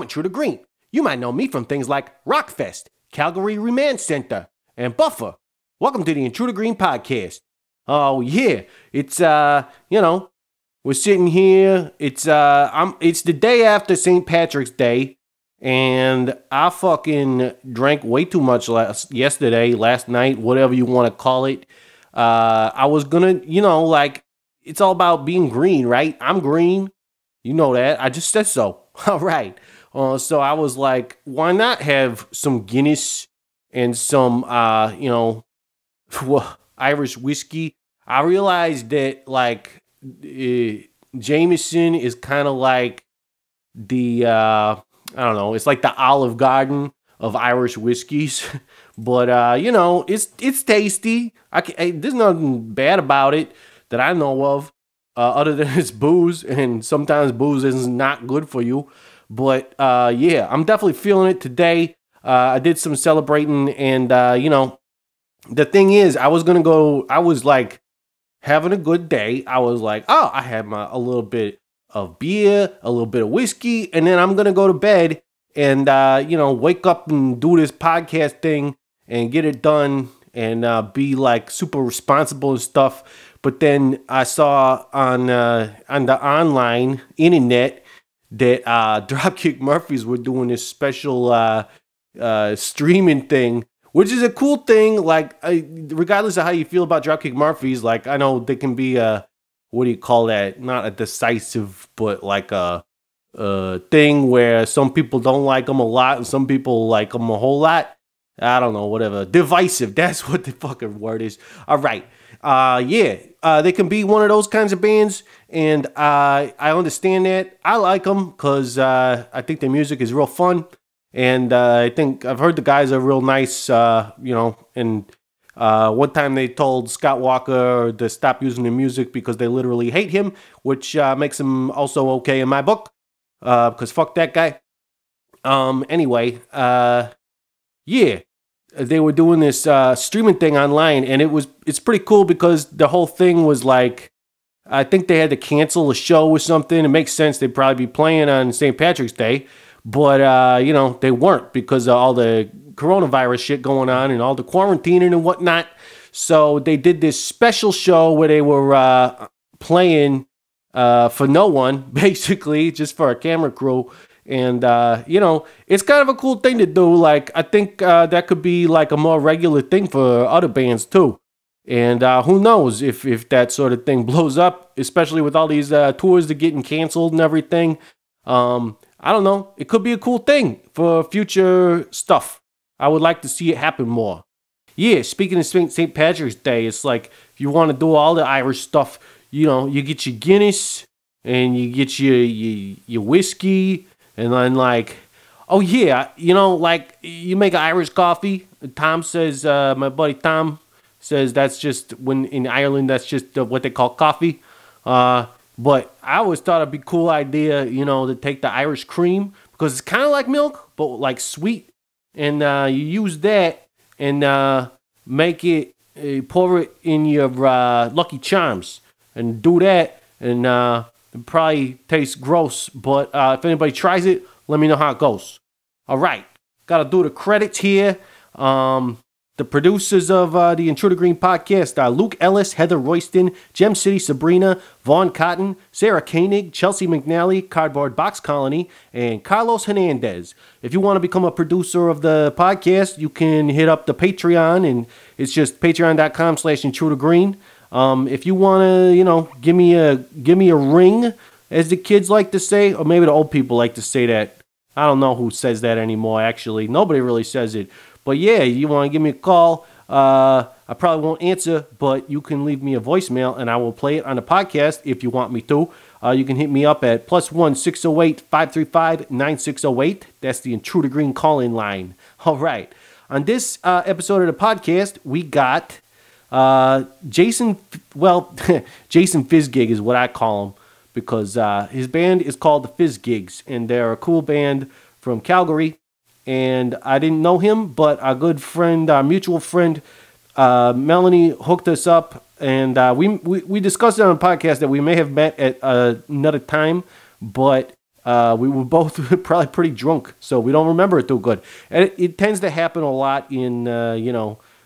Intruder Green. You might know me from things like Rockfest, Calgary Remand Center, and Buffer. Welcome to the Intruder Green podcast. Oh yeah, it's we're sitting here. It's the day after St. Patrick's Day, and I fucking drank way too much last night, whatever you want to call it. I was gonna, it's all about being green, right? I'm green. You know that. I just said so. All right. So I was like, why not have some Guinness and some, Irish whiskey? I realized that, Jameson is kind of like the, it's like the Olive Garden of Irish whiskeys. But, it's tasty. There's nothing bad about it that I know of, other than it's booze. And sometimes booze is not good for you. But, I'm definitely feeling it today. I did some celebrating and, the thing is, I was like having a good day. I was like, oh, I had a little bit of beer, a little bit of whiskey, and then I'm going to go to bed and, wake up and do this podcast thing and get it done and be like super responsible and stuff. But then I saw on the online internet that Dropkick Murphys were doing this special streaming thing, which is a cool thing. Regardless of how you feel about Dropkick Murphys, I know they can be what do you call that? Not a decisive, but like a thing where some people don't like them a lot and some people like them a whole lot. I don't know, whatever. Divisive. That's what the fucking word is. All right. They can be one of those kinds of bands, and I understand that. I like them because I think their music is real fun, and I think I've heard the guys are real nice, and one time they told Scott Walker to stop using their music because they literally hate him, which makes him also okay in my book, because fuck that guy. They were doing this streaming thing online, and it's pretty cool because the whole thing was like, I think they had to cancel a show or something. It makes sense. They'd probably be playing on St. Patrick's Day, but they weren't because of all the coronavirus shit going on and all the quarantining and whatnot. So they did this special show where they were playing for no one, basically, just for a camera crew. And, it's kind of a cool thing to do. I think that could be like a more regular thing for other bands too. And who knows if that sort of thing blows up, especially with all these tours that are getting canceled and everything. I don't know. It could be a cool thing for future stuff. I would like to see it happen more. Yeah, speaking of St. Patrick's Day, it's like if you want to do all the Irish stuff, you get your Guinness and you get your whiskey. And then you make an Irish coffee. Tom says, my buddy Tom says that's just, when in Ireland, that's just what they call coffee. But I always thought it'd be a cool idea, to take the Irish cream, because it's kind of like milk, but like sweet. And you use that and make it, pour it in your Lucky Charms and do that. And it probably tastes gross, but if anybody tries it, let me know how it goes. All right. Got to do the credits here. The producers of the Intruder Green podcast are Luke Ellis, Heather Royston, Gem City Sabrina, Vaughn Cotton, Sarah Koenig, Chelsea McNally, Cardboard Box Colony, and Carlos Hernandez. If you want to become a producer of the podcast, you can hit up the Patreon, and it's just patreon.com/intrudergreen. If you want to, give me a ring, as the kids like to say, or maybe the old people like to say that. I don't know who says that anymore, actually. Nobody really says it. But yeah, you want to give me a call. I probably won't answer, but you can leave me a voicemail and I will play it on the podcast if you want me to. You can hit me up at +1 608 535 9608. That's the Intruder Green call-in line. All right. On this episode of the podcast, we got Jason Fizzgig is what I call him, because his band is called the Fizzgigs, and they're a cool band from Calgary. And I didn't know him, but our good friend, our mutual friend, Melanie, hooked us up, and we discussed it on a podcast that we may have met at another time, but We were both probably pretty drunk, so we don't remember it too good. And it tends to happen a lot in,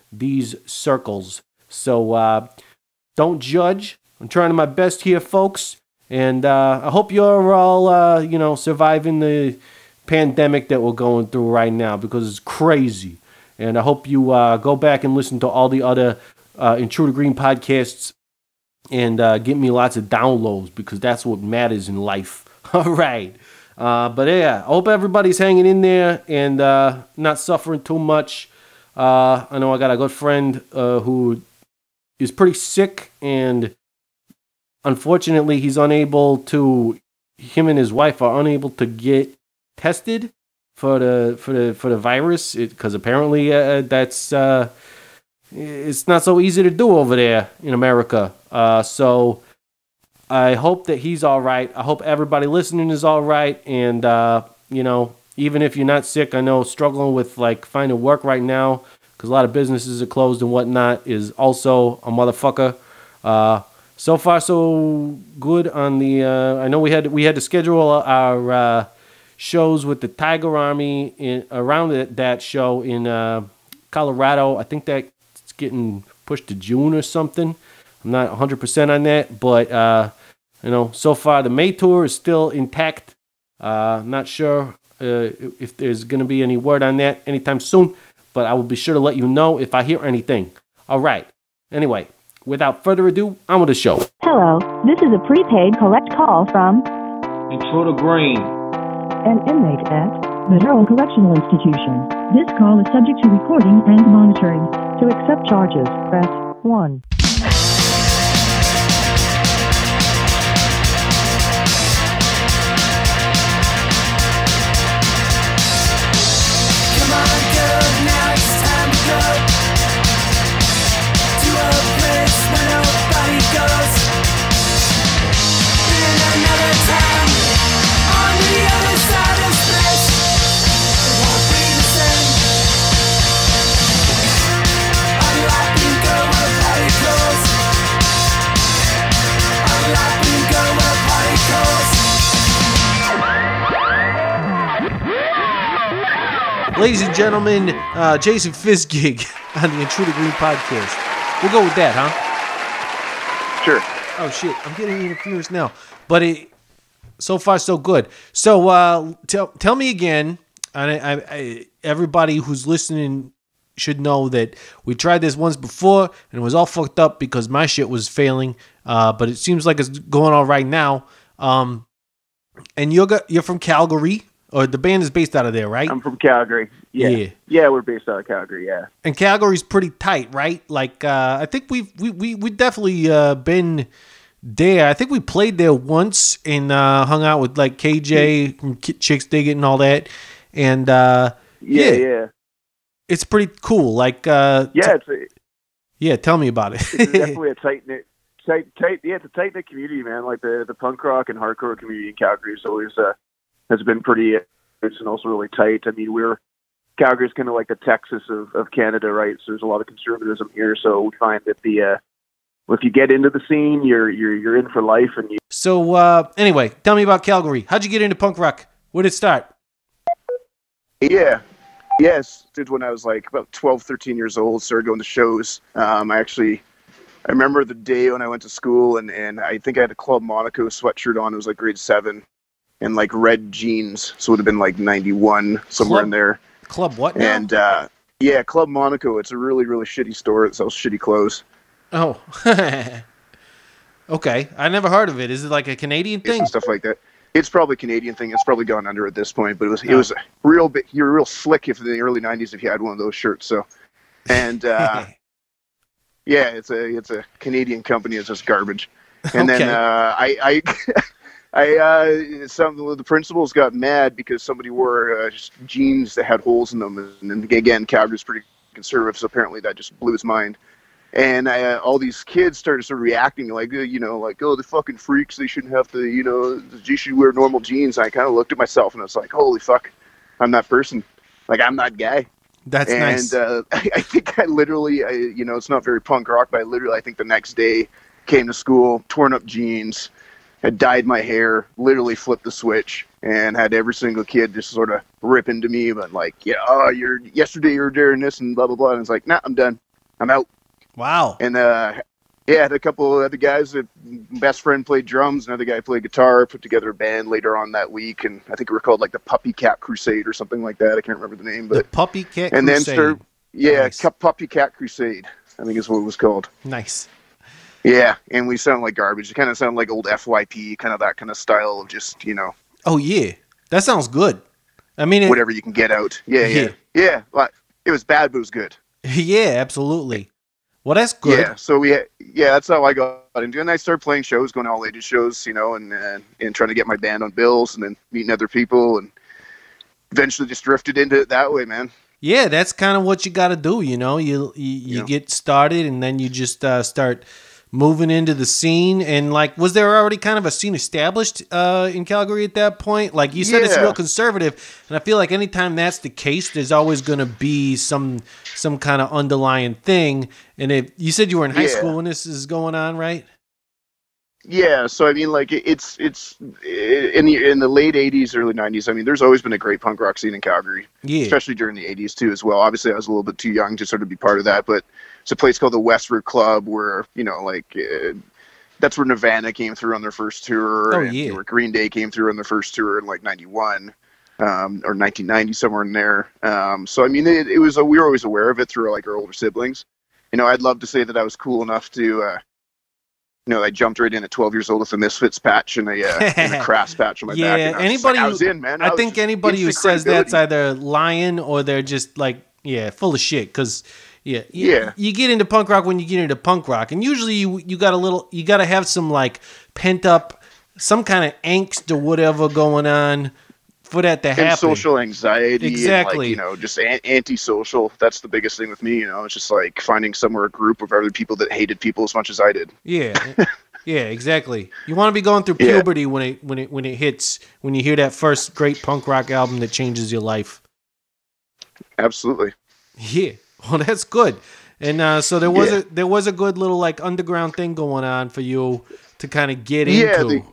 these circles. So don't judge. I'm trying my best here, folks. And I hope you're all, surviving the pandemic that we're going through right now, because it's crazy. And I hope you go back and listen to all the other Intruder Green podcasts and give me lots of downloads, because that's what matters in life. All right. But yeah, I hope everybody's hanging in there and not suffering too much. I know I got a good friend who is pretty sick, and unfortunately him and his wife are unable to get tested for the virus, because apparently that's it's not so easy to do over there in America. So I hope that he's all right. I hope everybody listening is all right. And, even if you're not sick, I know struggling with like finding work right now, because a lot of businesses are closed and whatnot, is also a motherfucker. So far, so good on the, I know we had to schedule our shows with the Tiger Army around that show in Colorado. I think that's getting pushed to June or something. I'm not 100% on that, but so far the May tour is still intact. Not sure if there's going to be any word on that anytime soon, but I will be sure to let you know if I hear anything. All right. Anyway, without further ado, on with the show. Hello, this is a prepaid collect call from Intruder Green, an inmate at the Durham Correctional Institution. This call is subject to recording and monitoring. To accept charges, press 1. Ladies and gentlemen, Jason Fizzgig on the Intruder Green podcast. We'll go with that, huh? Sure. Oh, shit. I'm getting interference now. But so far, so good. So tell me again, and everybody who's listening should know that we tried this once before, and it was all fucked up because my shit was failing. But it seems like it's going all right now. And you're from Calgary. Or the band is based out of there, right? I'm from Calgary. Yeah, we're based out of Calgary. Yeah, and Calgary's pretty tight, right? Like, I think we definitely been there. I think we played there once and hung out with like KJ from Chicks Dig It and all that. And yeah, it's pretty cool. Like, tell me about it. It's definitely a tight knit. It's a tight knit community, man. Like the punk rock and hardcore community in Calgary is always has been pretty rich and also really tight. I mean, Calgary's kind of like the Texas of Canada, right? So there's a lot of conservatism here. So we find that if you get into the scene, you're in for life. So anyway, tell me about Calgary. How'd you get into punk rock? Where did it start? Yes, did when I was like about 12, 13 years old. Started going to shows. I remember the day when I went to school, and I think I had a Club Monaco sweatshirt on. It was like grade 7. And like red jeans, so it would have been like 91, somewhere in there. Club what now? And Club Monaco. It's a really, really shitty store that sells shitty clothes. Oh, okay. I never heard of it. Is it like a Canadian thing? And stuff like that. It's probably a Canadian thing. It's probably gone under at this point, but it was real bit. You were real slick if in the early 90s if you had one of those shirts. So, and it's a Canadian company. It's just garbage. And then some of the principals got mad because somebody wore jeans that had holes in them, and again, Calgary's pretty conservative, so apparently that just blew his mind. And all these kids started sort of reacting like, oh, the fucking freaks, they shouldn't have to, they should wear normal jeans. And I kind of looked at myself and I was like, holy fuck, I'm that person. Like, I'm that guy. That's nice. And I think I literally, it's not very punk rock, but I think the next day came to school, torn up jeans, had dyed my hair, literally flipped the switch, and had every single kid just sort of rip into me, but like, yeah, oh, yesterday you were doing this and blah blah blah. And it's like, nah, I'm done, I'm out. Wow. And yeah, I had a couple of other guys. That best friend played drums, another guy played guitar. Put together a band later on that week, and I think we were called like the Puppy Cat Crusade or something like that. I can't remember the name, but the Puppy Cat and Crusade. Then nice. Puppy Cat Crusade, I think is what it was called. Nice. Yeah, and we sound like garbage. It kind of sounded like old FYP, kind of that kind of style of just, Oh, yeah. That sounds good. I mean, whatever you can get out. Yeah. Well, it was bad, but it was good. Yeah, absolutely. Well, that's good. Yeah, so that's how I got into it. And I started playing shows, going to all ages shows, and trying to get my band on bills, and then meeting other people, and eventually just drifted into it that way, man. Yeah, that's kind of what you got to do, You get started, and then you just start moving into the scene. And like, was there already kind of a scene established in Calgary at that point? Like you said, it's real conservative, and I feel like anytime that's the case, there's always going to be some kind of underlying thing. And if you said you were in high school when this is going on, right? Yeah, so I mean, like it's in the late '80s, early '90s. I mean, there's always been a great punk rock scene in Calgary, especially during the '80s too, as well. Obviously, I was a little bit too young to sort of be part of that, but it's a place called the Westford Club where that's where Nirvana came through on their first tour, where Green Day came through on their first tour in like '91 or 1990, somewhere in there. So I mean, it was we were always aware of it through like our older siblings. I'd love to say that I was cool enough to. I jumped right in at 12 years old with a Misfits patch and a Crass patch on my back. And I was in, man. I think anybody who says that's either lying or they're just like, full of shit. Because you get into punk rock when you get into punk rock, and usually you got to have some like pent up, some kind of angst or whatever going on for that to happen. And social anxiety. Exactly. And like, just antisocial. That's the biggest thing with me, It's just like finding somewhere a group of other people that hated people as much as I did. Yeah. Yeah, exactly. You want to be going through puberty when it hits, when you hear that first great punk rock album that changes your life. Absolutely. Yeah. Well, that's good. And so there was a good little like underground thing going on for you to kind of get into.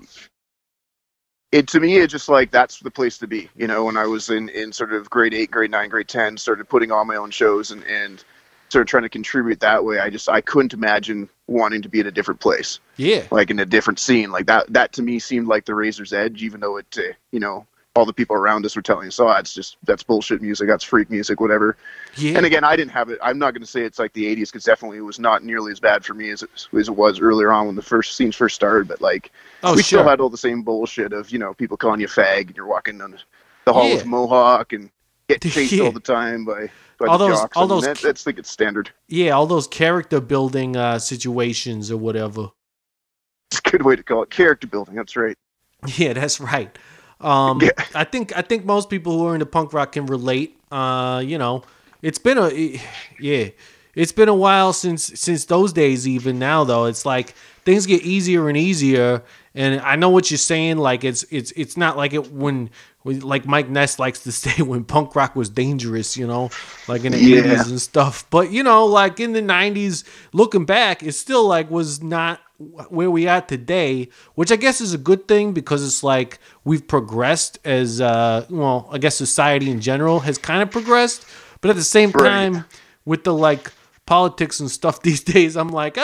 To me, it's just like that's the place to be. When I was in sort of grade 8, grade 9, grade 10, started putting on my own shows and started trying to contribute that way. I couldn't imagine wanting to be at a different place. Yeah. Like in a different scene. Like that to me seemed like the razor's edge, even though it, all the people around us were telling us, that's bullshit music, that's freak music, whatever. Yeah. And again, I didn't have it. I'm not going to say it's like the 80s, because definitely it was not nearly as bad for me as it was earlier on when the scenes first started. But like, we still had all the same bullshit of, people calling you fag, and you're walking on the hall with Mohawk and getting chased all the time by all the jocks. That's like it's standard. Yeah, all those character building situations or whatever. It's a good way to call it, character building. That's right. Yeah, that's right. I think most people who are into punk rock can relate. It's been a while since those days. Even now, though, it's like things get easier and easier. And I know what you're saying. Like it's not like it when like Mike Ness likes to say when punk rock was dangerous. Like in the 80s and stuff. But like in the 90s, looking back, it still like was not where we are today, which I guess is a good thing, because it's like we've progressed as I guess society in general has kind of progressed, but at the same time with the like politics and stuff these days, I'm like,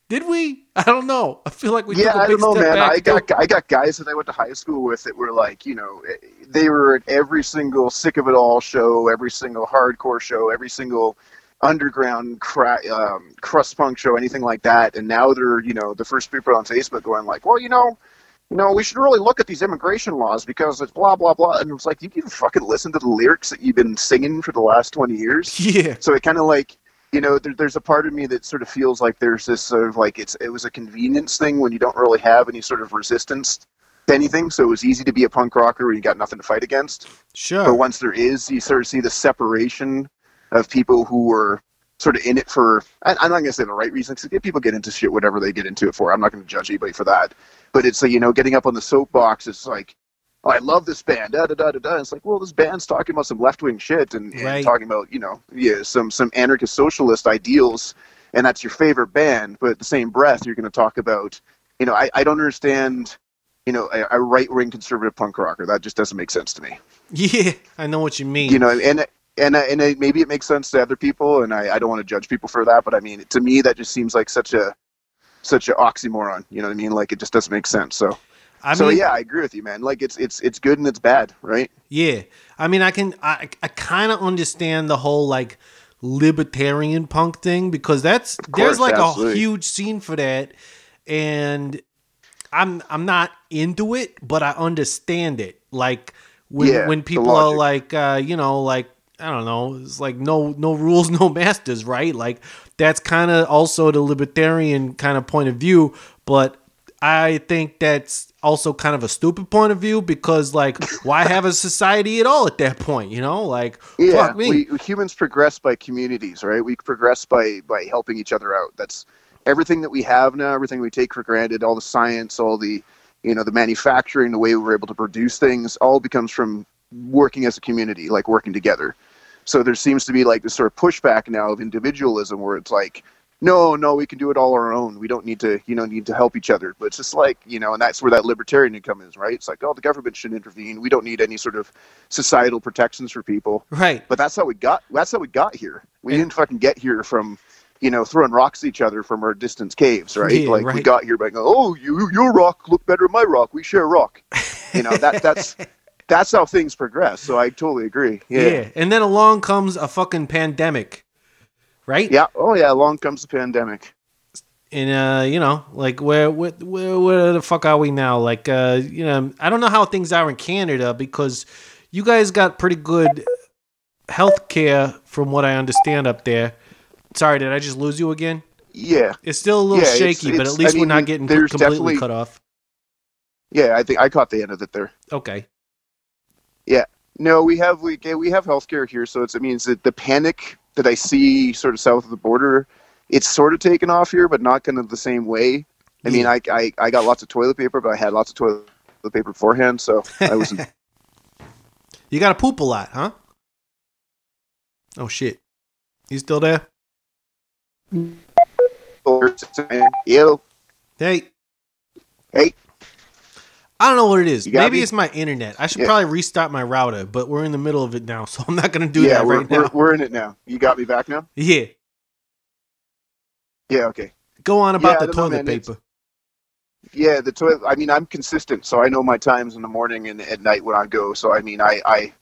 did we? I don't know. I feel like we took a big step back. I got guys that I went to high school with that were like, they were at every single Sick of It All show, every single hardcore show, every single underground crust punk show, anything like that, and now they're the first people on Facebook going like, well, we should really look at these immigration laws because it's blah blah blah, and it's like, you can fucking listen to the lyrics that you've been singing for the last 20 years. Yeah. So it kind of like, there's a part of me that sort of feels like there's this sort of like it was a convenience thing when you don't really have any sort of resistance to anything, so it was easy to be a punk rocker when you got nothing to fight against. Sure. But once there is, you sort of see the separation of people who were sort of in it for, I'm not going to say the right reasons, because people get into shit whatever they get into it for. I'm not going to judge anybody for that. But it's getting up on the soapbox, it's like, oh, I love this band, da-da-da-da-da. It's like, well, this band's talking about some left-wing shit and talking about, some anarchist socialist ideals, and that's your favorite band. But at the same breath, you're going to talk about, I don't understand, a right-wing conservative punk rocker. That just doesn't make sense to me. Yeah, I know what you mean. Maybe it makes sense to other people, and I don't want to judge people for that, but I mean, to me, that just seems like such a oxymoron. You know what I mean? Like, it just doesn't make sense. So yeah, I agree with you, man. Like, it's good and it's bad, right? Yeah, I mean, I kind of understand the whole like libertarian punk thing, because there's like absolutely a huge scene for that, and I'm not into it, but I understand it. Like when people are like, like, I don't know, it's like no rules, no masters, right? Like, that's kind of also the libertarian kind of point of view, but I think that's also kind of a stupid point of view, because like, why have a society at all at that point? Like, fuck me. Humans progress by communities, right? We progress by helping each other out. That's everything that we have now, everything we take for granted, all the science, all the, the manufacturing, the way we're able to produce things, all becomes from working as a community, like working together. So there seems to be like this sort of pushback now of individualism, where it's like, no, we can do it all on our own. We don't need to, need to help each other. But it's just like, and that's where that libertarian income is, right? It's like, oh, the government shouldn't intervene. We don't need any sort of societal protections for people. Right. But that's how we got here. We didn't fucking get here from, throwing rocks at each other from our distant caves, right? Yeah, like, right. We got here by going, oh, your rock look better than my rock. We share rock. That's how things progress. So I totally agree. Yeah. And then along comes a fucking pandemic, right? Yeah. Oh yeah. Along comes the pandemic. And like where the fuck are we now? Like I don't know how things are in Canada, because you guys got pretty good health care from what I understand up there. Sorry, did I just lose you again? Yeah. It's still a little shaky, but at least we're not getting completely cut off. Yeah, I think I caught the end of it there. Okay. Yeah. No, we have healthcare here, so it means that the panic that I see sort of south of the border, it's sort of taken off here, but not kind of the same way. I mean, I got lots of toilet paper, but I had lots of toilet paper beforehand, so I wasn't. You got to poop a lot, huh? Oh shit. You still there? Yo. Hey. Hey. I don't know what it is. Maybe me? it's my internet. I should probably restart my router, but we're in the middle of it now, so I'm not going to do that right now. We're in it now. You got me back now? Yeah. Yeah, okay. Go on about the toilet paper. Yeah, the toilet. I mean, I'm consistent, so I know my times in the morning and at night when I go. So, I mean, I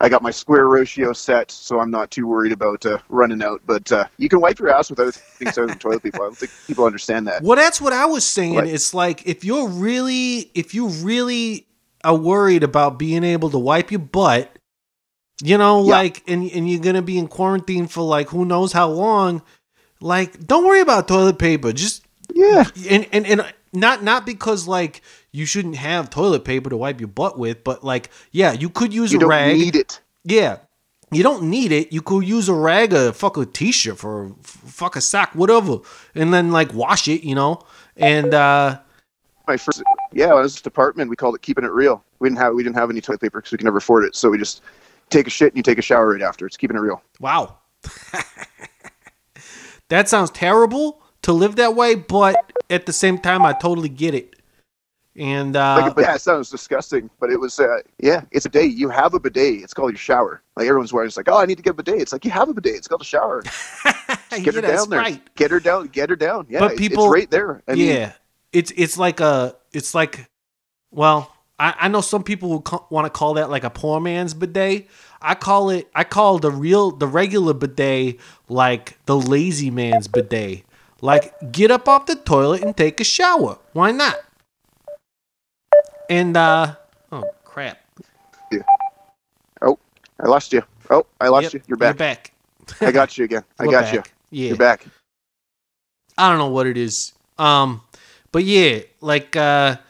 got my square ratio set, so I'm not too worried about running out. But you can wipe your ass without things out of the toilet paper. I don't think people understand that. Well, that's what I was saying. It's like, if you really are worried about being able to wipe your butt, like, and you're going to be in quarantine for like who knows how long, like, don't worry about toilet paper. Just, and not because like you shouldn't have toilet paper to wipe your butt with, but like, yeah, you could use a rag. You don't need it. Yeah. You don't need it. You could use a rag, a fucking t-shirt for fuck a sock, whatever. And then like wash it, and, my first, when I was department, we called it keeping it real. We didn't have any toilet paper because we could never afford it. So we just take a shit and you take a shower right after. It's keeping it real. Wow. That sounds terrible to live that way, but at the same time, I totally get it. And it sounds disgusting, but it was it's a day. You have a bidet. It's called your shower. Like, everyone's worried. It's like, oh, I need to get a bidet. It's like, you have a bidet. It's called a shower. Get her down there. Right. Get her down. Yeah, but people, it's right there. I mean, it's like I know some people want to call that like a poor man's bidet. I call the regular bidet like the lazy man's bidet. Like, get up off the toilet and take a shower. Why not? And oh crap. Yeah. Oh, I lost you. Oh, I lost you. You're back. You're back. I got you again. I got you. Yeah. You're back. I don't know what it is. But yeah, like that's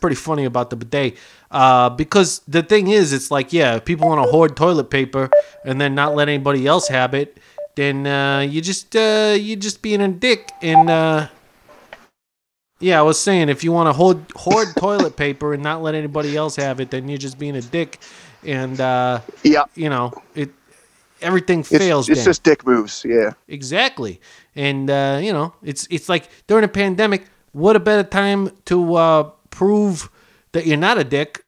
pretty funny about the bidet. Because the thing is, it's like, yeah, if people want to hoard toilet paper and then not let anybody else have it, then you're just being a dick. And yeah, I was saying, if you want to hoard toilet paper and not let anybody else have it, then you're just being a dick. And everything fails. It's just dick moves. Yeah. Exactly. And it's like during a pandemic, what a better time to prove that you're not a dick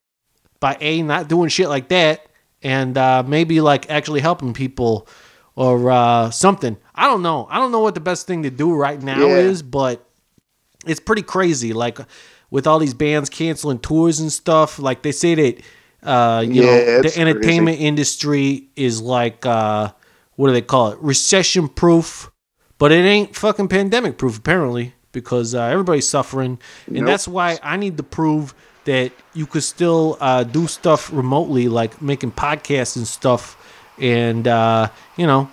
by A, not doing shit like that, and maybe like actually helping people or something. I don't know. I don't know what the best thing to do right now is, but it's pretty crazy. Like with all these bands canceling tours and stuff, like they say that you know, the entertainment industry is like what do they call it? Recession proof, but it ain't fucking pandemic proof apparently, because everybody's suffering, and that's why I need to prove that you could still do stuff remotely, like making podcasts and stuff, and you know,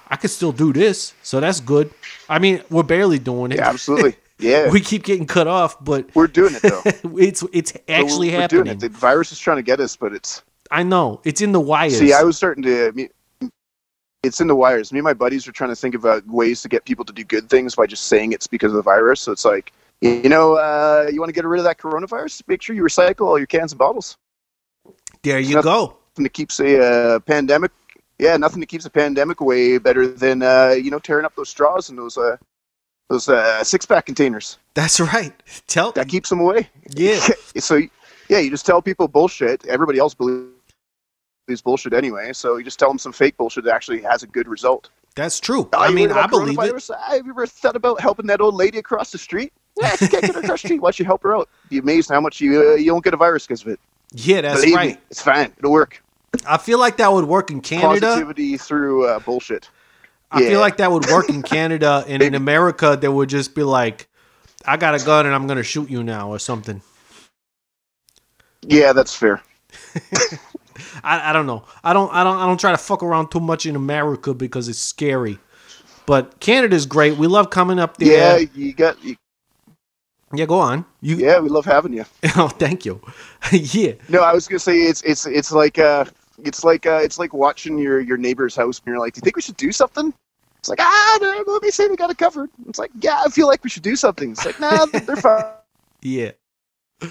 I could still do this, so that's good. I mean, we're barely doing it. Yeah, absolutely. Yeah, we keep getting cut off, but we're doing it though. it's actually happening. Doing it. The virus is trying to get us, but it's. I know it's in the wires. See, I was starting to. It's in the wires. Me and my buddies are trying to think about ways to get people to do good things by just saying it's because of the virus. So it's like, you know, you want to get rid of that coronavirus? Make sure you recycle all your cans and bottles. There you go. Nothing that keeps a pandemic. Yeah, nothing that keeps a pandemic away better than you know, tearing up those straws and those 6-pack containers. That's right. That keeps them away. Yeah. So yeah, you just tell people bullshit. Everybody else believes bullshit anyway. So you just tell them some fake bullshit that actually has a good result. That's true. I mean, I believe it. Have you ever thought about helping that old lady across the street? Yeah, she can't get her across the street. Why don't you help her out? Be amazed how much you won't get a virus because of it. Yeah, that's Believe right. Me, it's fine. It'll work. I feel like that would work in Canada. Positivity through bullshit. I feel like that would work in Canada, and in America, they would just be like, "I got a gun and I'm gonna shoot you now" or something. Yeah, that's fair. I don't know. I don't try to fuck around too much in America because it's scary. But Canada's great. We love coming up there. Yeah, Yeah, go on. Yeah, we love having you. Oh, thank you. Yeah. No, I was gonna say it's like watching your neighbor's house and you're like, do you think we should do something? It's like, no, let me say we got it covered. It's like, yeah, I feel like we should do something. It's like, nah, they're fine. Yeah.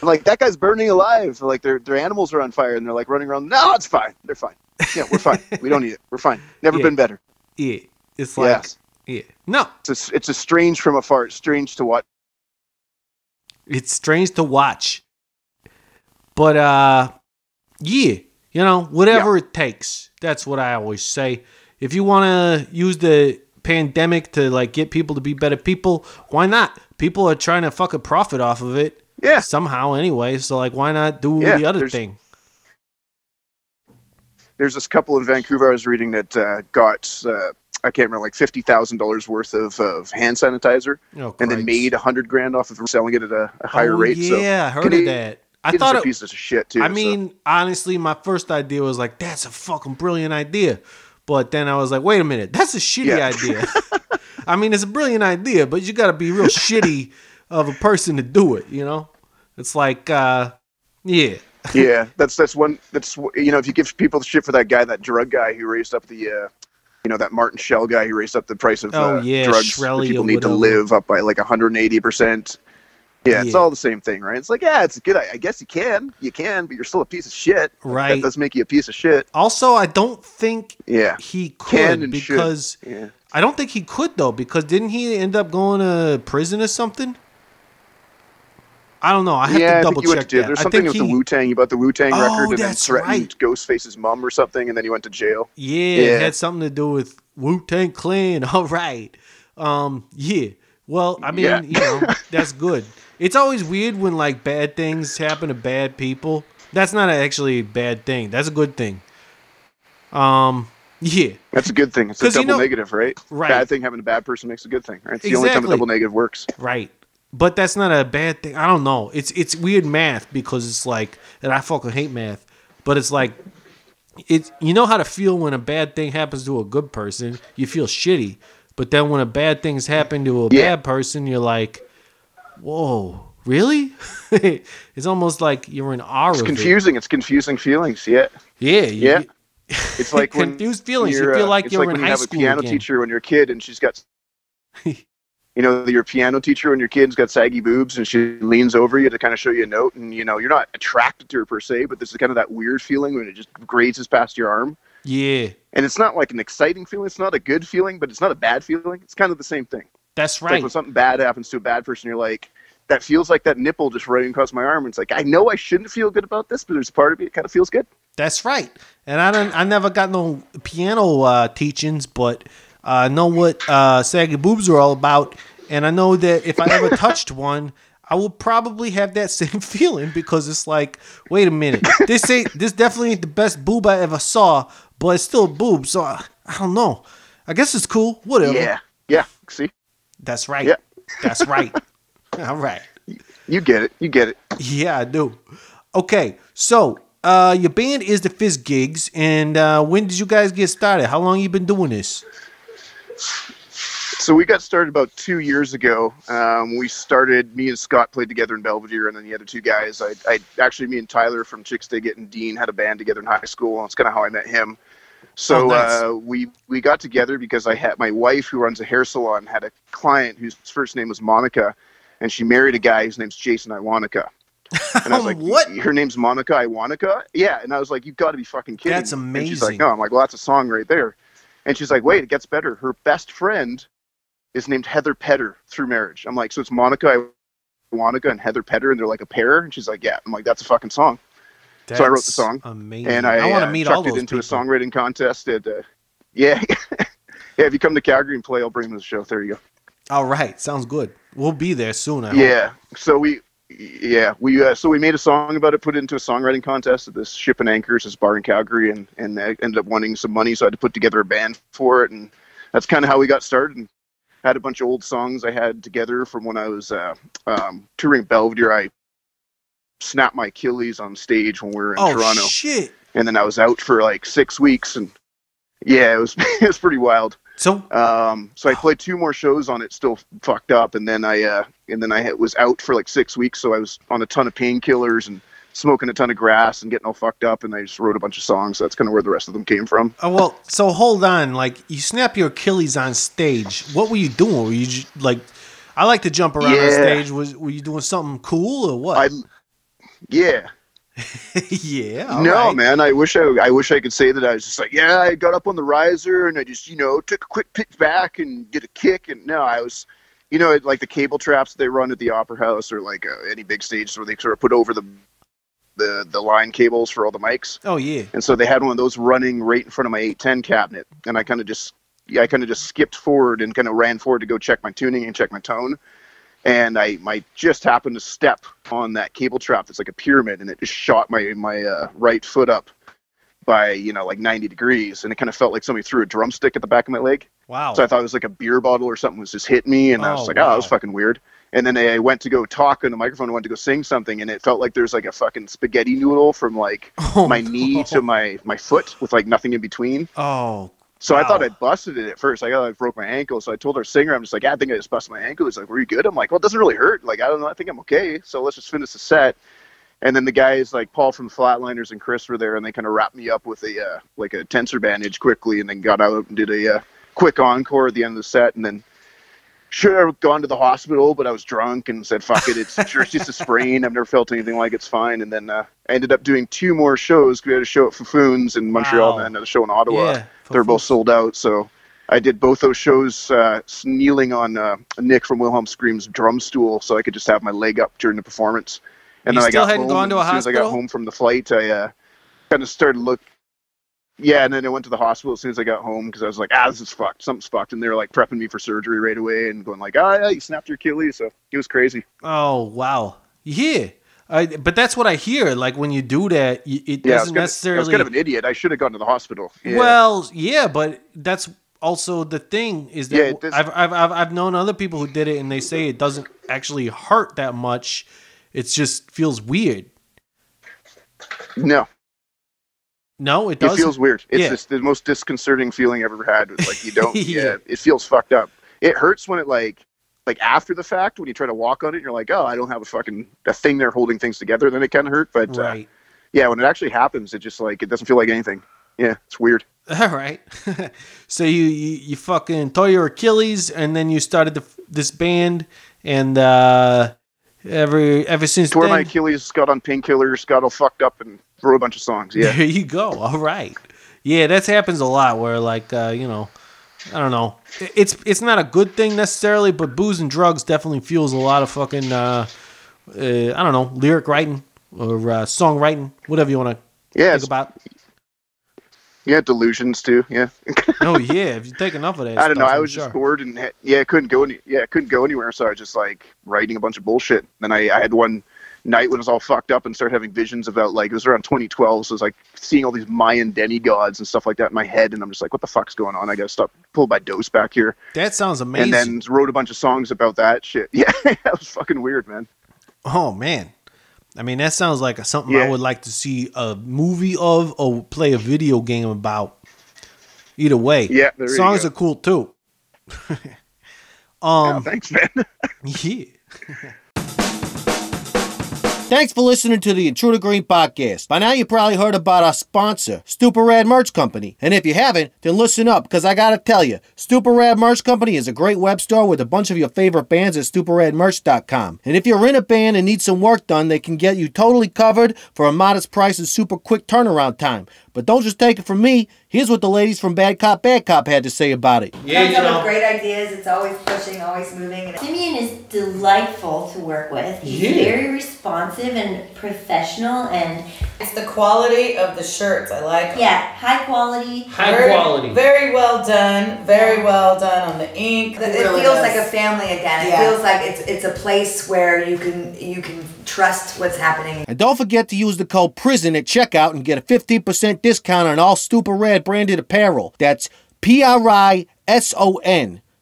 Like that guy's burning alive. Like their animals are on fire and they're like running around. No, it's fine. They're fine. Yeah, we're fine. We don't need it. We're fine. Never been better. Yeah. It's like yeah. No. It's a strange from afar. It's strange to watch. It's strange to watch. But yeah, you know, whatever it takes. That's what I always say. If you want to use the pandemic to like get people to be better people, why not? People are trying to fucking profit off of it. Yeah. Somehow anyway. So like why not do the other thing? There's this couple in Vancouver I was reading that got I can't remember, like $50,000 worth of hand sanitizer, and then made $100,000 off of selling it at a higher rate. Yeah, so I heard of that. I thought it was a piece of shit too. I mean, honestly, my first idea was like, that's a fucking brilliant idea. But then I was like, wait a minute, that's a shitty idea. I mean, it's a brilliant idea, but you got to be real shitty of a person to do it. You know, it's like, yeah. Yeah, that's one. That's, you know, if you give people shit for that guy, that drug guy who raised up the, you know, that Martin Shell guy who raised up the price of drugs that people need to live up by like 180%. Yeah, it's all the same thing, right? It's like, yeah, it's good. I guess you can, but you're still a piece of shit. Right. That does make you a piece of shit. Also, I don't think he could because I don't think he could though, because didn't he end up going to prison or something? I don't know. I have to double check that. There's something with the Wu-Tang, about the Wu-Tang record, and then threatened Ghostface's mom or something, and then he went to jail. Yeah, it had something to do with Wu-Tang Clan. All right. Yeah. Well, I mean, you know, that's good. It's always weird when like bad things happen to bad people. That's not actually a bad thing. That's a good thing. Yeah. That's a good thing. It's a double negative, right? Right. Bad thing having a bad person makes a good thing, right? It's the only time a double negative works. Right. But that's not a bad thing. I don't know. It's weird math because it's like, and I fucking hate math, but it's like, you know how to feel when a bad thing happens to a good person. You feel shitty. But then when a bad thing's happen to a bad person, you're like, whoa, really? It's almost like you're in awe of it. It's confusing feelings. Yeah. Yeah. It's like when confused feelings. You feel like you're in high school. It's like when you have a piano teacher when you're a kid and she's got, you know, your piano teacher when your kid's got saggy boobs and she leans over you to kind of show you a note, and you know you're not attracted to her per se, but this is kind of that weird feeling when it just grazes past your arm. Yeah. And it's not like an exciting feeling. It's not a good feeling, but it's not a bad feeling. It's kind of the same thing. That's right. Like when something bad happens to a bad person, you're like, that feels like that nipple just running across my arm. It's like, I know I shouldn't feel good about this, but there's a part of me that kind of feels good. That's right. And I never got no piano teachings, but I know what saggy boobs are all about. And I know that if I ever touched one, I would probably have that same feeling, because it's like, wait a minute, this definitely ain't the best boob I ever saw, but it's still a boob. So I don't know. I guess it's cool. Whatever. Yeah. See? That's right. Yeah. That's right. All right. You get it. Yeah, I do. Okay, so your band is the Fizzgigs, and when did you guys get started? How long you been doing this? So we got started about 2 years ago. We started, me and Scott played together in Belvedere, and then the other two guys, actually, me and Tyler from Chicks Dig and Dean had a band together in high school. That's kind of how I met him. So nice. We got together because I had my wife, who runs a hair salon, had a client whose first name was Monica, and she married a guy whose name's Jason Iwanica. And I was like, what? Her name's Monica Iwanica? Yeah. And I was like, you've got to be fucking kidding. That's amazing. And she's like, no. I'm like, well, that's a song right there. And she's like, wait, it gets better. Her best friend is named Heather Petter through marriage. I'm like, so it's Monica Iwanica and Heather Petter, and they're like a pair? And she's like, yeah. I'm like, that's a fucking song. So I wrote the song. Amazing. And I want to meet all chucked those it into people. a songwriting contest at, yeah. If you come to Calgary and play, I'll bring them to the show. There you go. All right. Sounds good. We'll be there soon. I hope. So we made a song about it, put it into a songwriting contest at this Ship and Anchors, this bar in Calgary, and I ended up winning some money, so I had to put together a band for it, and that's kind of how we got started. And had a bunch of old songs I had together from when I was touring Belvedere. I snapped my Achilles on stage when we were in Toronto. Oh shit! And then I was out for like 6 weeks, and yeah, it was it was pretty wild. So I played 2 more shows on it, still fucked up, and then I was out for like 6 weeks, so I was on a ton of painkillers and smoking a ton of grass and getting all fucked up, and I just wrote a bunch of songs. So that's kind of where the rest of them came from. Oh, well, so hold on, like, you snap your Achilles on stage. What were you doing? Were you just, like, I like to jump around on stage. Were you doing something cool or what? Yeah. Yeah. No, man. I wish I could say that I was just like, yeah, I got up on the riser and I just, took a quick pitch back and did a kick. And no, I was, like the cable traps they run at the Opera House, or like any big stage where they sort of put over the line cables for all the mics. Oh yeah. And so they had one of those running right in front of my 810 cabinet, and I kind of just skipped forward and kind of ran forward to go check my tuning and check my tone. And I just happened to step on that cable trap that's like a pyramid, and it just shot my right foot up by, like 90 degrees. And it kind of felt like somebody threw a drumstick at the back of my leg. Wow. So I thought it was like a beer bottle or something was just hitting me. And I was like, wow. Oh, that was fucking weird. And then I went to go talk on the microphone. I went to go sing something, and it felt like there's like a fucking spaghetti noodle from like my knee to my foot with like nothing in between. Oh. So wow. I thought I'd busted it at first. I broke my ankle. So I told our singer, I'm just like, I think I just busted my ankle. He's like, were you good? I'm like, well, it doesn't really hurt. Like, I don't know. I think I'm okay. So let's just finish the set. And then the guys like Paul from Flatliners and Chris were there, and they kind of wrapped me up with a tensor bandage quickly, and then got out and did a quick encore at the end of the set. And then should have gone to the hospital, but I was drunk and said, fuck it. It's just a sprain. I've never felt anything like it's fine. And then I ended up doing 2 more shows. We had a show at Fuffoon's in Montreal, and then another show in Ottawa. Yeah, they're both sold out. So I did both those shows kneeling on Nick from Wilhelm Scream's drum stool, so I could just have my leg up during the performance. And you then still I got hadn't home, gone to a hospital? As soon as I got home from the flight, I kind of started looking. Yeah, and then I went to the hospital as soon as I got home, because I was like, this is fucked. Something's fucked. And they were like prepping me for surgery right away and going like, yeah, you snapped your Achilles. So it was crazy. Oh, wow. Yeah. But that's what I hear. Like when you do that, it doesn't necessarily... I was kind of an idiot. I should have gone to the hospital. Yeah. Well, yeah, but that's also the thing is that I've known other people who did it, and they say it doesn't actually hurt that much. It just feels weird. No, it doesn't. It feels weird. It's just the most disconcerting feeling I've ever had. It's like you don't. Yeah, it feels fucked up. It hurts when it like after the fact, when you try to walk on it, and you're like, oh, I don't have a thing there holding things together. Then it kind of hurt. But right. Yeah, when it actually happens, it just like it doesn't feel like anything. Yeah, it's weird. All right. So you fucking tore your Achilles, and then you started this band, and ever since tore then, my Achilles, got on painkillers, got all fucked up, and wrote a bunch of songs. Yeah. There you go. All right. Yeah, that happens a lot where like I don't know. It's not a good thing necessarily, but booze and drugs definitely fuels a lot of fucking I don't know, lyric writing or songwriting, whatever you want to think about. Yeah, delusions too. Yeah. Oh yeah, if you take enough of that. I don't know. I was just bored and couldn't go anywhere. So I was just like writing a bunch of bullshit. Then I had one night when I was all fucked up and started having visions about, like, it was around 2012. So I was like seeing all these Mayan demigods and stuff like that in my head, and I'm just like, what the fuck's going on? I gotta stop, pull my dose back here. That sounds amazing. And then wrote a bunch of songs about that shit. Yeah, that was fucking weird, man. Oh man. I mean, that sounds like something I would like to see a movie of or play a video game about. Either way. Yeah, songs are cool too. Thanks, man. Yeah. Thanks for listening to the Intruder Green podcast. By now you probably heard about our sponsor, Stupid Rad Merch Company. And if you haven't, then listen up, because I gotta tell you, Stupid Rad Merch Company is a great web store with a bunch of your favorite bands at stupidradmerch.com. And if you're in a band and need some work done, they can get you totally covered for a modest price and super quick turnaround time. But don't just take it from me. Here's what the ladies from Bad Cop had to say about it. Yeah, comes up with great ideas. It's always pushing, always moving. Simeon is delightful to work with. He's very responsive and professional, and it's the quality of the shirts. I like them. Yeah, high quality. Quality. Very well done. Very well done on the ink. It really feels like a family again. It feels like it's a place where you can trust what's happening. And don't forget to use the code PRISON at checkout and get a 15% discount on all Stupid Rad branded apparel. That's PRISON,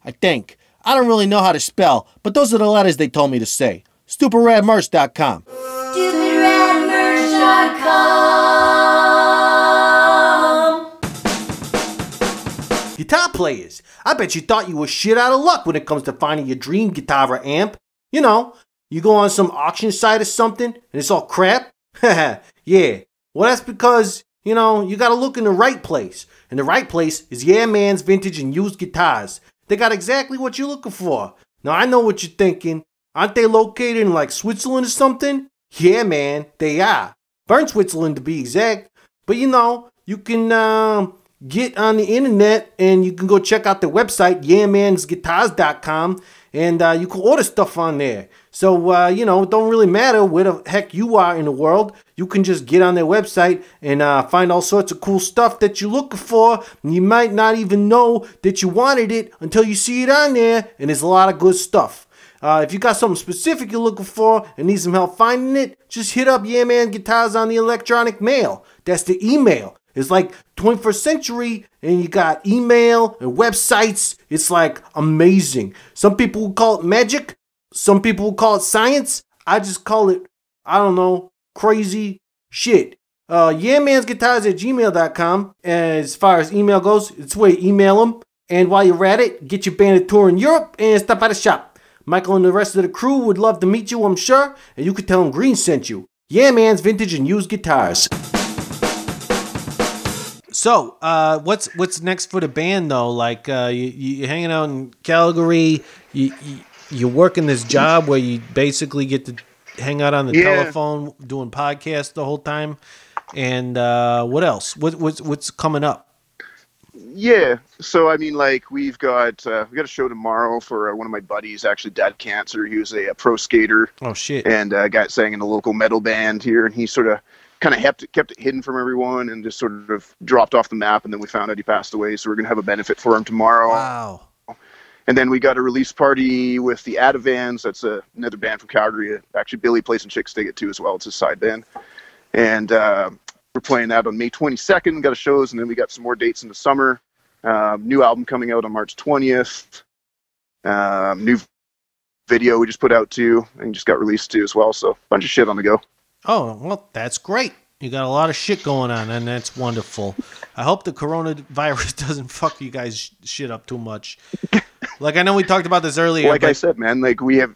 I think. I don't really know how to spell, but those are the letters they told me to say. StupidRadMerch.com. StupidRadMerch.com. Guitar players, I bet you thought you were shit out of luck when it comes to finding your dream guitar or amp. You know, you go on some auction site or something and it's all crap. Yeah. Well, that's because, you know, you gotta look in the right place. And the right place is Yeah Man's Vintage and Used Guitars. They got exactly what you're looking for. Now, I know what you're thinking. Aren't they located in, like, Switzerland or something? Yeah, man, they are. Bern, Switzerland, to be exact. But, you know, you can get on the internet and you can go check out their website, yeahmansguitars.com, and you can order stuff on there. So, you know, it don't really matter where the heck you are in the world. You can just get on their website and find all sorts of cool stuff that you're looking for. And you might not even know that you wanted it until you see it on there. And there's a lot of good stuff. If you got something specific you're looking for and need some help finding it, just hit up Yeah Man Guitars on the electronic mail. That's the email. It's like 21st century and you got email and websites. It's like amazing. Some people will call it magic. Some people will call it science. I just call it, I don't know, crazy shit. yeahmansguitars@gmail.com. As far as email goes, it's where you email them. And while you're at it, get your band a tour in Europe and stop by the shop. Michael and the rest of the crew would love to meet you, I'm sure. And you could tell them Green sent you. Yeah Man's Vintage and Used Guitars. So, what's next for the band though? Like, you're hanging out in Calgary. You're working this job where you basically get to hang out on the telephone, doing podcasts the whole time. And what else? What's coming up? Yeah, so I mean, like we got a show tomorrow for one of my buddies. Actually, died of cancer. He was a pro skater. Oh shit! And got sang in a local metal band here, and he sort of kind of kept it hidden from everyone, and just sort of dropped off the map. And then we found out he passed away. So we're gonna have a benefit for him tomorrow. Wow. And then we got a release party with the Adavans. That's another band from Calgary. Actually, Billy plays some Chicks Dig It too as well. It's a side band. And we're playing that on May 22nd. Got a shows, and then we got some more dates in the summer. New album coming out on March 20th. New video we just put out too, and just got released too as well. So a bunch of shit on the go. Oh, well, that's great. You got a lot of shit going on, and that's wonderful. I hope the coronavirus doesn't fuck you guys shit up too much. Like, I know we talked about this earlier. Like I said, man, like we have,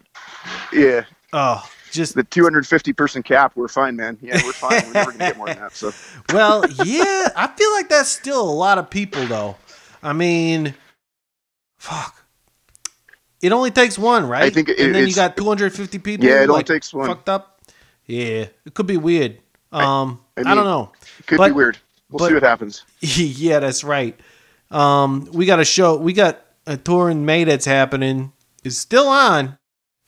yeah. Oh, just the 250 person cap. We're fine, man. Yeah, we're fine. We're never gonna get more than that. So. Well, yeah, I feel like that's still a lot of people, though. I mean, fuck. It only takes one, right? I think and then you got 250 people. Yeah, it only like, takes one. Fucked up. Yeah, it could be weird. I don't know. Could be weird. We'll see what happens. Yeah, that's right. We got a show. We got a tour in May that's happening. It's still on.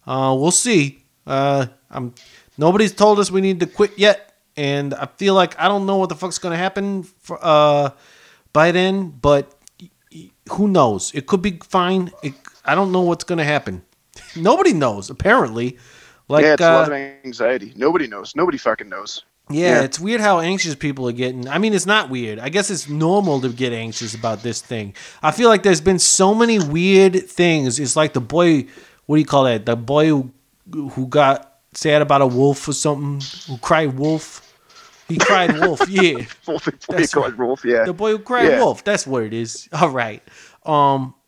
We'll see. Nobody's told us we need to quit yet, and I feel like I don't know what the fuck's gonna happen by then. But who knows? It could be fine. I don't know what's gonna happen. Nobody knows. Apparently, like it's a lot of anxiety. Nobody knows. Nobody fucking knows. Yeah, it's weird how anxious people are getting. I mean, it's not weird. I guess it's normal to get anxious about this thing. I feel like there's been so many weird things. It's like the boy, what do you call that? The boy who got sad about a wolf or something, who cried wolf. He cried wolf, yeah. Wolf, yeah. The boy who cried wolf, that's what it is. All right.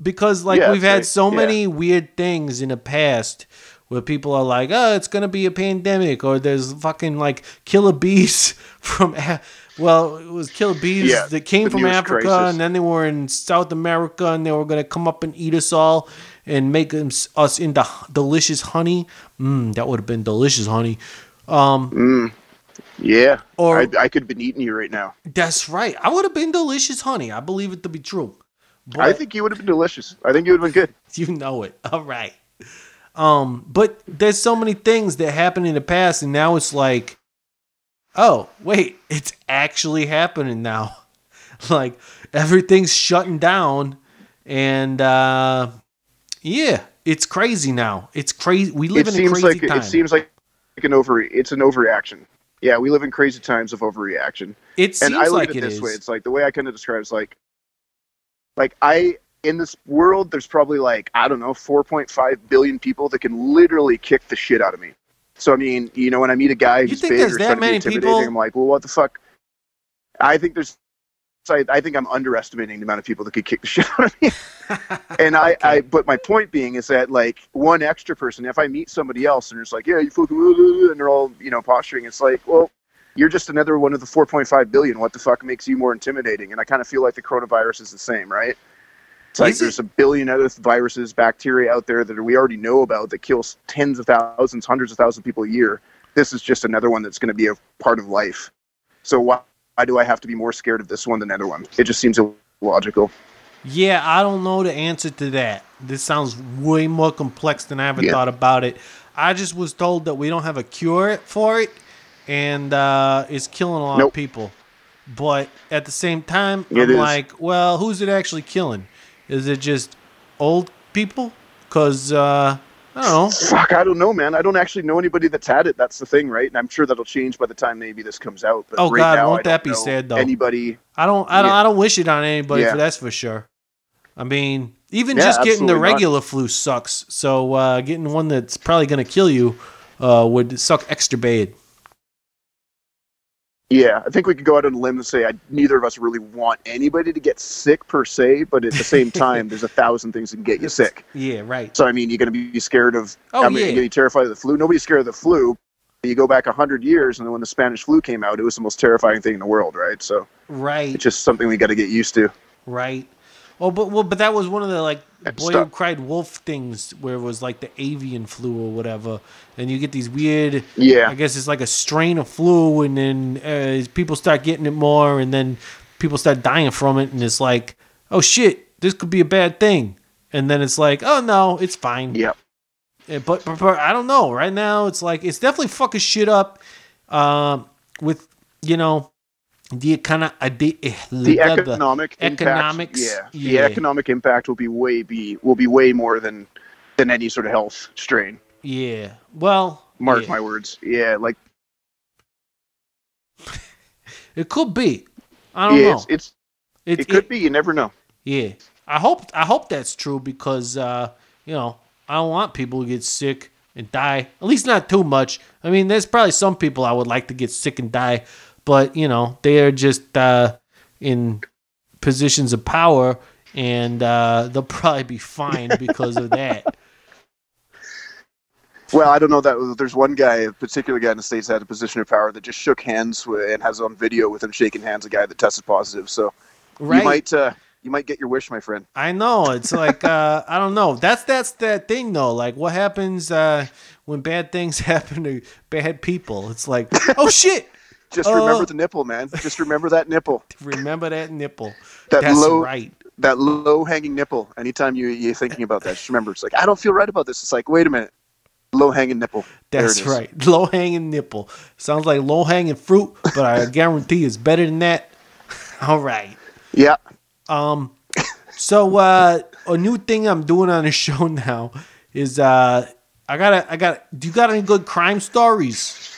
Because like we've had so many weird things in the past where people are like, oh, it's going to be a pandemic, or there's fucking like killer bees from, well, it was killer bees that came from Africa, crisis. And then they were in South America, and they were going to come up and eat us all and make us into delicious honey. That would have been delicious honey. Yeah, or I could have been eating you right now. That's right. I would have been delicious honey. I believe it to be true. But I think you would have been delicious. I think you would have been good. You know it. All right. But there's so many things that happened in the past, and now it's like, oh, wait, it's actually happening now. Like, everything's shutting down, and, it's crazy now. It's crazy. We live in a crazy time. It seems like it's an overreaction. Yeah, we live in crazy times of overreaction. It seems and I look like at it this is. way. It's like the way I kind of describe it is like in this world, there's probably like, I don't know, 4.5 billion people that can literally kick the shit out of me. So, I mean, you know, when I meet a guy who's big or trying to be intimidating, I'm like, well, what the fuck? I think I'm underestimating the amount of people that could kick the shit out of me. And but my point being is that like one extra person, if I meet somebody else and it's like, yeah, you fucking, and they're all, you know, posturing, it's like, well, you're just another one of the 4.5 billion. What the fuck makes you more intimidating? And I kind of feel like the coronavirus is the same, right? It's like there's a billion other viruses, bacteria out there that we already know about that kills tens of thousands, hundreds of thousands of people a year. This is just another one that's going to be a part of life. So why do I have to be more scared of this one than the other one? It just seems illogical. Yeah, I don't know the answer to that. This sounds way more complex than I ever thought about it. I just was told that we don't have a cure for it, and it's killing a lot of people. But at the same time, I'm like, well, who's it actually killing? Is it just old people? Because, I don't know. Fuck, I don't know, man. I don't actually know anybody that's had it. That's the thing, right? And I'm sure that'll change by the time maybe this comes out. But right God, now, won't that be sad, though? Anybody? I don't wish it on anybody, that's for sure. I mean, even just getting the regular flu sucks. So getting one that's probably going to kill you would suck extra bad. Yeah, I think we could go out on a limb and say neither of us really want anybody to get sick per se, but at the same time, there's 1,000 things that can get you sick. Yeah, right. So, I mean, you're going to be scared of, you're going to be terrified of the flu. Nobody's scared of the flu. You go back 100 years, and then when the Spanish flu came out, it was the most terrifying thing in the world, right? So, it's just something we got to get used to. Right. But that was one of the, like, boy who cried wolf things where it was, like, the avian flu or whatever. And you get these weird, I guess it's like a strain of flu, and then people start getting it more, and then people start dying from it, and it's like, oh, shit, this could be a bad thing. And then it's like, oh, no, it's fine. Yeah. But I don't know. Right now, it's like, it's definitely fucking shit up with, you know, the economic impact. The economic impact will be way more than any sort of health strain. Yeah. Well, mark my words. Yeah, like it could be. I don't know. It could be. You never know. Yeah. I hope that's true because you know, I don't want people to get sick and die. At least not too much. I mean, there's probably some people I would like to get sick and die. But, you know, they are just in positions of power, and they'll probably be fine because of that. Well, I don't know that there's one guy, a particular guy in the States that had a position of power that just shook hands and has on video with him shaking hands, a guy that tested positive. So you might get your wish, my friend. I know. It's like, I don't know. That's that thing, though. Like, what happens when bad things happen to bad people? It's like, oh, shit. Just remember the nipple, man. Just remember that nipple. Remember that nipple. That's right. that low hanging nipple. Anytime you're thinking about that, just remember, it's like, I don't feel right about this. It's like, wait a minute. Low hanging nipple. That's right. Low hanging nipple. Sounds like low hanging fruit, but I guarantee it's better than that. All right. Yeah. So a new thing I'm doing on the show now is I got. Do you got any good crime stories?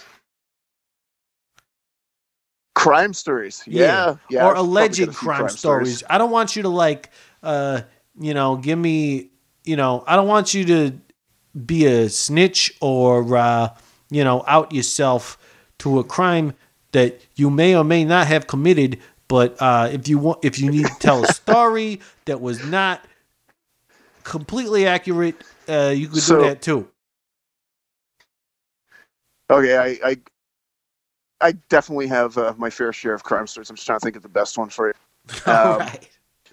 Crime stories. Yeah. Or alleged crime stories. I don't want you to like, give me, I don't want you to be a snitch or, out yourself to a crime that you may or may not have committed. But if you need to tell a story that was not completely accurate, you could do that too. Okay, I definitely have my fair share of crime stories. I'm just trying to think of the best one for you. All right.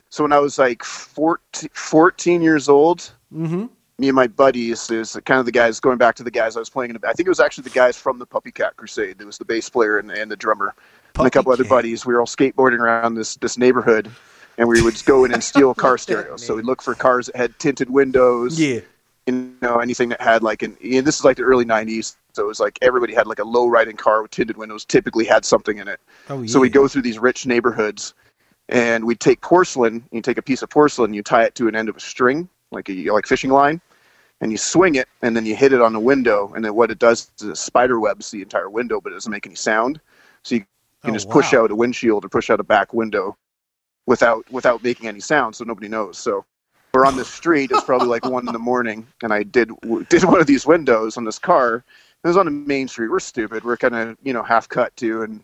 So when I was like 14 years old, me and my buddies, there's kind of the guys, going back to the guys I was playing in. I think it was actually the guys from the Puppy Cat Crusade. It was the bass player and the drummer. And a couple other buddies. We were all skateboarding around this neighborhood, and we would go in and steal car stereos. So we'd look for cars that had tinted windows. Yeah. Anything that had like this is like the early 90s. So it was like everybody had like a low riding car with tinted windows, typically had something in it. Oh, yeah. So we'd go through these rich neighborhoods, and we'd take porcelain. You take a piece of porcelain, you tie it to an end of a string, like fishing line, and you swing it, and then you hit it on the window. And then what it does is it spider webs the entire window, but it doesn't make any sound. So you can just push out a windshield or push out a back window without making any sound, so nobody knows. So we're on the street. It's probably like 1 a.m, and I did one of these windows on this car. It was on the main street. We're stupid. We're kind of half cut too, and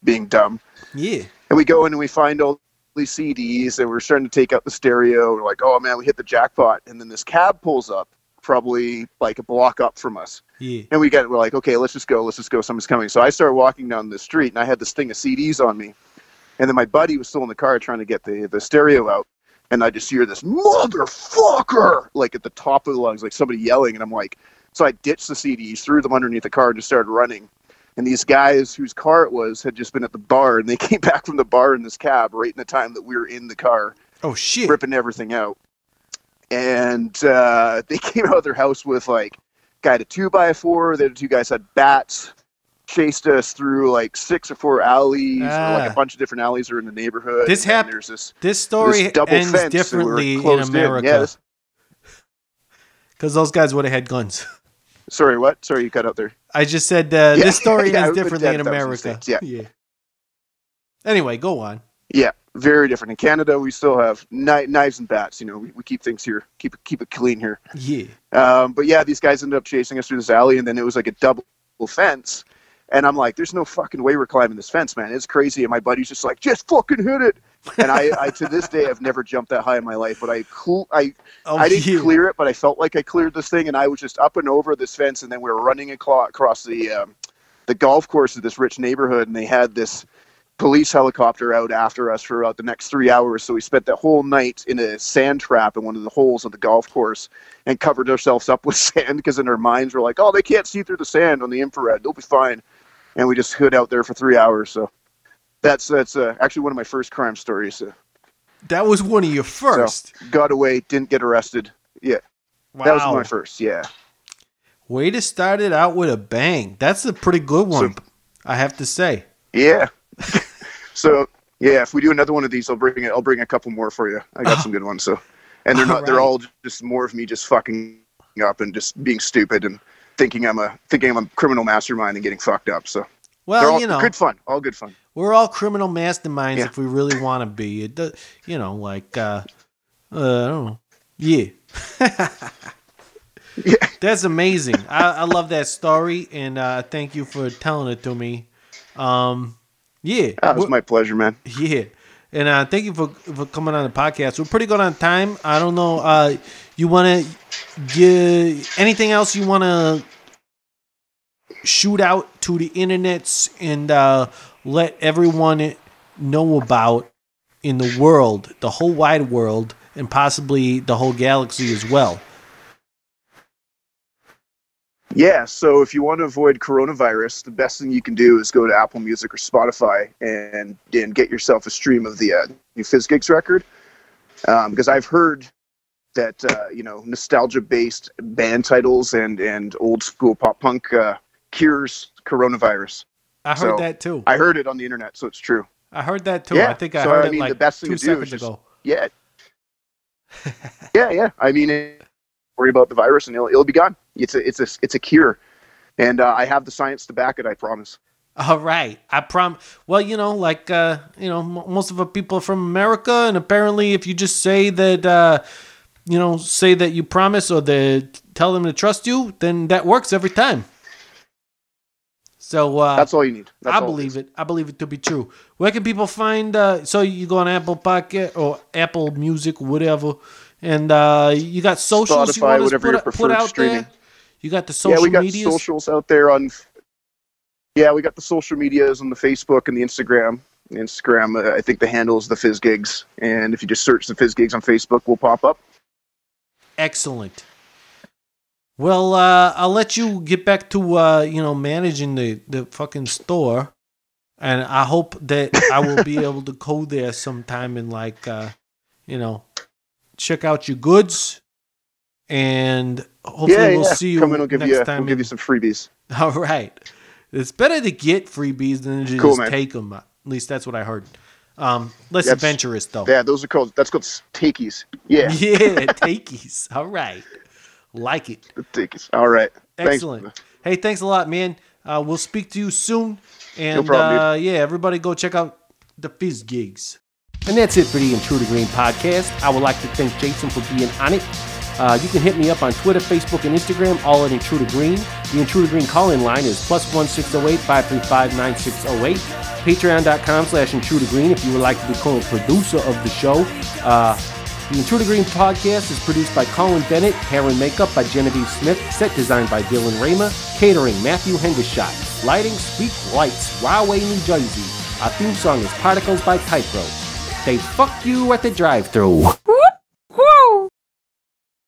being dumb. Yeah. And we go in and we find all these CDs, and we're starting to take out the stereo. We're like, oh man, we hit the jackpot. And then this cab pulls up, probably like a block up from us. Yeah. And we're like, okay, let's just go. Someone's coming. So I started walking down the street, and I had this thing of CDs on me. And then my buddy was still in the car trying to get the stereo out. And I just hear this motherfucker like at the top of the lungs, like somebody yelling. And I'm like, so I ditched the CDs, threw them underneath the car, and just started running. And these guys whose car it was had just been at the bar, and they came back from the bar in this cab right in the time that we were in the car. Oh shit! Ripping everything out. And they came out of their house with like guy had a 2x4. The other two guys had bats. Chased us through like 6 or 4 alleys, or like a bunch of different alleys are in the neighborhood. This story ends differently in America. Because those guys would have had guns. Sorry, what? Sorry, you cut out there. I just said this story ends differently in America. Yeah. Anyway, go on. Yeah, very different. In Canada, we still have knives and bats. We keep things here, keep it clean here. Yeah. But yeah, these guys ended up chasing us through this alley, and then it was like a double fence. And I'm like, there's no fucking way we're climbing this fence, man. It's crazy. And my buddy's just like, just fucking hit it. And I to this day, I've never jumped that high in my life. But I didn't clear it, but I felt like I cleared this thing. And I was just up and over this fence. And then we were running across the golf course of this rich neighborhood. And they had this police helicopter out after us for about the next 3 hours. So we spent that whole night in a sand trap in one of the holes of the golf course and covered ourselves up with sand because in our minds we're like, oh, they can't see through the sand on the infrared. They'll be fine. And we just hid out there for 3 hours. So that's actually one of my first crime stories. That was one of your first. So, got away, didn't get arrested. Yeah. Wow. That was my first, yeah. Way to start it out with a bang. That's a pretty good one, I have to say. Yeah. So yeah, if we do another one of these, I'll bring a couple more for you. I got some good ones. So, and they're all just more of me just fucking up and just being stupid and thinking I'm a criminal mastermind and getting fucked up. So, well, they're all good fun. All good fun. We're all criminal masterminds if we really want to be. It does, like I don't know. Yeah. Yeah. That's amazing. I love that story, and thank you for telling it to me. Yeah. It was my pleasure, man. Yeah. And thank you for coming on the podcast. We're pretty good on time. I don't know. You want to give anything else you want to shoot out to the internets and let everyone know about in the world, the whole wide world, and possibly the whole galaxy as well? Yeah, so if you want to avoid coronavirus, the best thing you can do is go to Apple Music or Spotify and get yourself a stream of the new Fizzgigs record. because I've heard that nostalgia-based band titles and old school pop punk cures coronavirus. I heard that too. I heard it on the internet, so it's true. I heard that too. Yeah. I think I heard it like the best thing 2 to do seconds is ago. Yeah. yeah. I mean, worry about the virus and it'll be gone. It's a cure, and I have the science to back it. I promise. All right, I promise. Well, most of the people are from America, and apparently, if you just say that, say that you promise or tell them to trust you, then that works every time. So that's all you need. I believe it. I believe it to be true. Where can people find? So you go on Apple Podcast or Apple Music, whatever, and you got socials. Spotify, you whatever your preferred put out streaming. there. You got the social we got medias? socials out there on. Yeah, we got the social medias on the Facebook and the Instagram. I think the handle is the Fizzgigs, and if you just search the Fizzgigs on Facebook, we'll pop up. Excellent. Well, I'll let you get back to managing the fucking store, and I hope that I will be able to go there sometime and check out your goods, and hopefully we'll see you Come in, next time. We'll give you some freebies. All right, it's better to get freebies than to just take them. At least that's what I heard. Less adventurous though. Yeah, that's called takeys. Yeah. Yeah, takeys. All right. Like it. Takeys. All right. Excellent. Thanks. Hey, thanks a lot, man. We'll speak to you soon. And no problem, yeah, everybody go check out the Fizzgigs. And that's it for the Intruder Green podcast. I would like to thank Jason for being on it. You can hit me up on Twitter, Facebook, and Instagram, all at Intruder Green. The Intruder Green call-in line is +1 608-535-9608. Patreon.com/Intruder Green if you would like to become a producer of the show. The Intruder Green podcast is produced by Colin Bennett, hair and makeup by Genevieve Smith, set design by Dylan Raymer, catering Matthew Hendershot, lighting Speak Lights, Rahway, New Jersey. Our theme song is Particles by Typro. They fuck you at the drive-thru.